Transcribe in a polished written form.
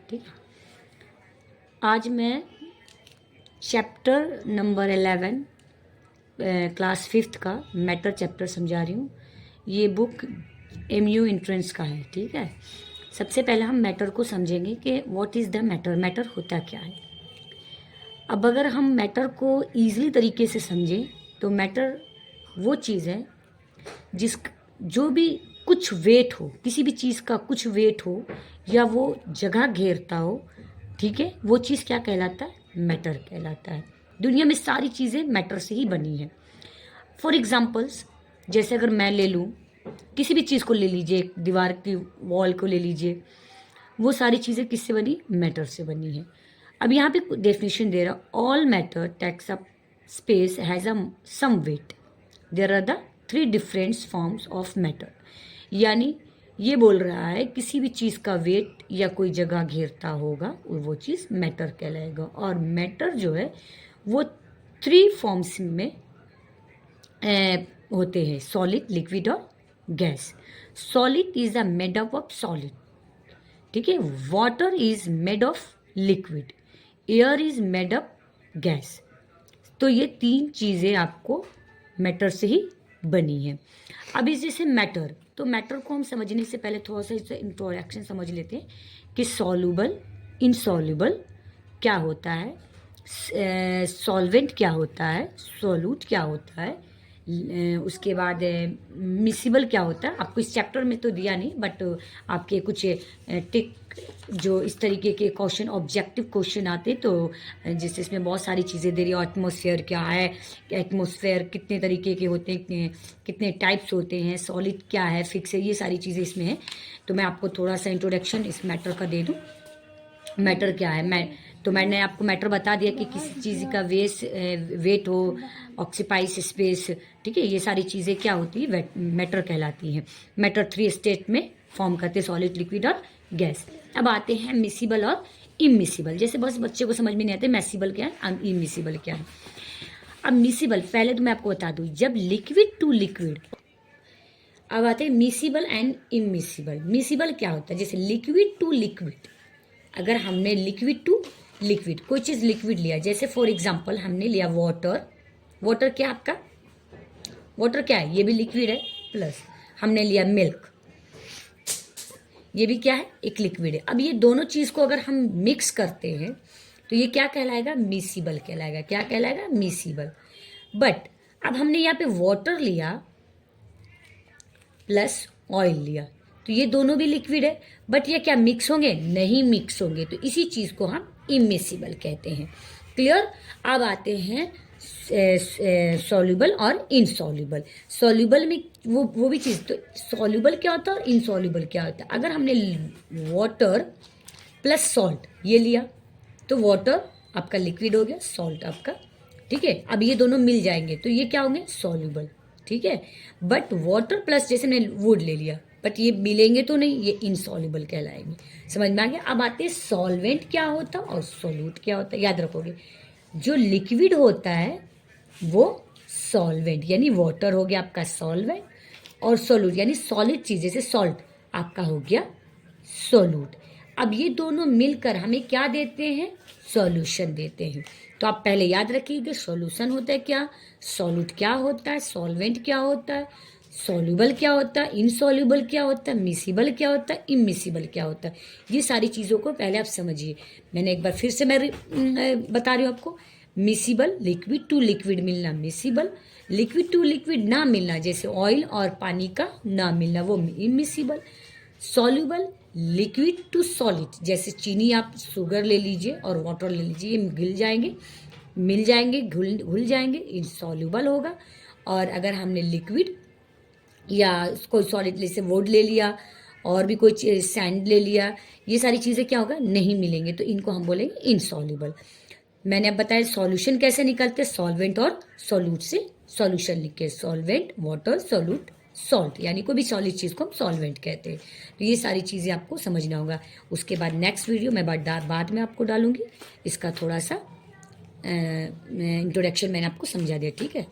ठीक है। आज मैं चैप्टर नंबर 11 क्लास 5th का मैटर चैप्टर समझा रही हूँ। ये बुक MU एंट्रेंस का है। ठीक है। सबसे पहले हम मैटर को समझेंगे कि what is the matter, matter होता क्या है। अब अगर हम मैटर को ईजिली तरीके से समझें तो मैटर वो चीज़ है जो भी कुछ वेट हो, किसी भी चीज़ का कुछ वेट हो या वो जगह घेरता हो, ठीक है, वो चीज़ क्या कहलाता है? मैटर कहलाता है। दुनिया में सारी चीज़ें मैटर से ही बनी हैं। फॉर एग्जाम्पल्स, जैसे अगर मैं ले लूँ, किसी भी चीज़ को ले लीजिए, दीवार की वॉल को ले लीजिए, वो सारी चीज़ें किससे बनी? मैटर से बनी है। अब यहाँ पे डेफिनेशन दे रहा, all matter takes up space has a some weight, there are the 3 different forms of matter. यानी ये बोल रहा है किसी भी चीज़ का वेट या कोई जगह घेरता होगा वो चीज़ मैटर कहलाएगा। और मैटर जो है वो 3 फॉर्म्स में होते हैं, सॉलिड, लिक्विड और gas. Solid is a made up of solid, ठीक है। Water is made of liquid, air is made up gas. तो ये 3 चीज़ें आपको मैटर से ही बनी है। अब इस जैसे मैटर, तो मैटर को हम समझने से पहले थोड़ा सा इसका इंट्रोडक्शन समझ लेते हैं कि सॉल्युबल, इनसॉल्युबल क्या होता है, सॉल्वेंट क्या होता है, सोल्यूट क्या होता है, उसके बाद मिसिबल क्या होता है। आपको इस चैप्टर में तो दिया नहीं, बट आपके कुछ टिक जो इस तरीके के क्वेश्चन, ऑब्जेक्टिव क्वेश्चन आते, तो जैसे इसमें बहुत सारी चीज़ें दे रही है। एटमॉस्फेयर क्या है, एटमॉस्फेयर कितने तरीके के होते हैं, कितने टाइप्स होते हैं, सॉलिड क्या है, फिक्स है, ये सारी चीज़ें इसमें है। तो मैं आपको थोड़ा सा इंट्रोडक्शन इस मैटर का दे दूँ। मैटर क्या है? मैंने आपको मैटर बता दिया कि किसी चीज़ का वेट हो, ऑक्सीपाइज स्पेस, ठीक है, ये सारी चीज़ें क्या होती है? मैटर कहलाती हैं। मैटर 3 स्टेट में फॉर्म करते हैं, सॉलिड, लिक्विड और गैस। अब आते हैं मिसिबल और इमिसिबल। जैसे बस बच्चे को समझ में नहीं आते मैसिबल क्या है, इमिसिबल क्या है। अब मिसिबल पहले तो मैं आपको बता दूँ, जब लिक्विड टू लिक्विड, अब आते हैं मिसिबल एंड इमिसिबल। मिसिबल क्या होता है? जैसे लिक्विड टू लिक्विड, अगर हमने लिक्विड टू लिक्विड कोई चीज़ लिक्विड लिया, जैसे फॉर एग्जांपल हमने लिया वाटर। वाटर क्या आपका? वाटर क्या है? ये भी लिक्विड है। प्लस हमने लिया मिल्क, ये भी क्या है? एक लिक्विड है। अब ये दोनों चीज़ को अगर हम मिक्स करते हैं तो ये क्या कहलाएगा? मिसिबल कहलाएगा। क्या कहलाएगा? मिसिबल। बट अब हमने यहाँ पे वाटर लिया प्लस ऑयल लिया, तो ये दोनों भी लिक्विड है, बट ये क्या मिक्स होंगे? नहीं मिक्स होंगे। तो इसी चीज़ को हम इमिसिबल कहते हैं। क्लियर? अब आते हैं सॉल्युबल और इनसॉल्युबल। सॉल्युबल में वो भी चीज़, तो सॉल्युबल क्या होता है और इनसॉल्युबल क्या होता है? अगर हमने वाटर प्लस सॉल्ट ये लिया तो वाटर आपका लिक्विड हो गया, सॉल्ट आपका, ठीक है। अब ये दोनों मिल जाएंगे तो ये क्या होंगे? सॉल्युबल, ठीक है। बट वाटर प्लस जैसे मैंने वुड ले लिया, बट ये मिलेंगे तो नहीं, ये इनसॉल्युबल कहलाएंगे। समझ में आ गया? अब आते हैं सॉल्वेंट क्या होता है और सोल्यूट क्या होता है। याद रखोगे, जो लिक्विड होता है वो सॉल्वेंट यानी वाटर हो गया आपका सॉल्वेंट, और सोल्यूट यानी सॉलिड चीज जैसे सॉल्ट आपका हो गया सोल्यूट। अब ये दोनों मिलकर हमें क्या देते हैं? सॉल्यूशन देते हैं। तो आप पहले याद रखिएगा, सॉल्यूशन होता है क्या, सॉल्यूट क्या होता है, सॉल्वेंट क्या होता है, सॉल्युबल क्या होता है, इनसॉल्युबल क्या होता है, मिसिबल क्या होता है, इमिसिबल क्या होता है। ये सारी चीज़ों को पहले आप समझिए। मैंने एक बार फिर से मैं बता रही हूँ आपको। मिसिबल, लिक्विड टू लिक्विड मिलना मिसिबल, लिक्विड टू लिक्विड ना मिलना जैसे ऑयल और पानी का ना मिलना वो immiscible. Soluble, liquid to solid, जैसे चीनी आप शुगर ले लीजिए और वाटर ले लीजिए, ये मिल जाएंगे, घुल जाएंगे, इनसॉल्युबल होगा। और अगर हमने लिक्विड या कोई सॉलिड जैसे वुड ले लिया और भी कोई सैंड ले लिया, ये सारी चीज़ें क्या होगा? नहीं मिलेंगे, तो इनको हम बोलेंगे इनसॉल्युबल। मैंने अब बताया सॉल्यूशन कैसे निकलते, सॉल्वेंट और सॉल्यूट से सॉल्यूशन लिखे, सॉल्वेंट, वाटर, सॉल्यूट, सॉल्ट, यानी कोई भी सॉलिड चीज़ को हम सॉल्वेंट कहते हैं। तो ये सारी चीज़ें आपको समझना होगा। उसके बाद नेक्स्ट वीडियो मैं बाद में आपको डालूंगी, इसका थोड़ा सा इंट्रोडक्शन मैंने आपको समझा दिया, ठीक है।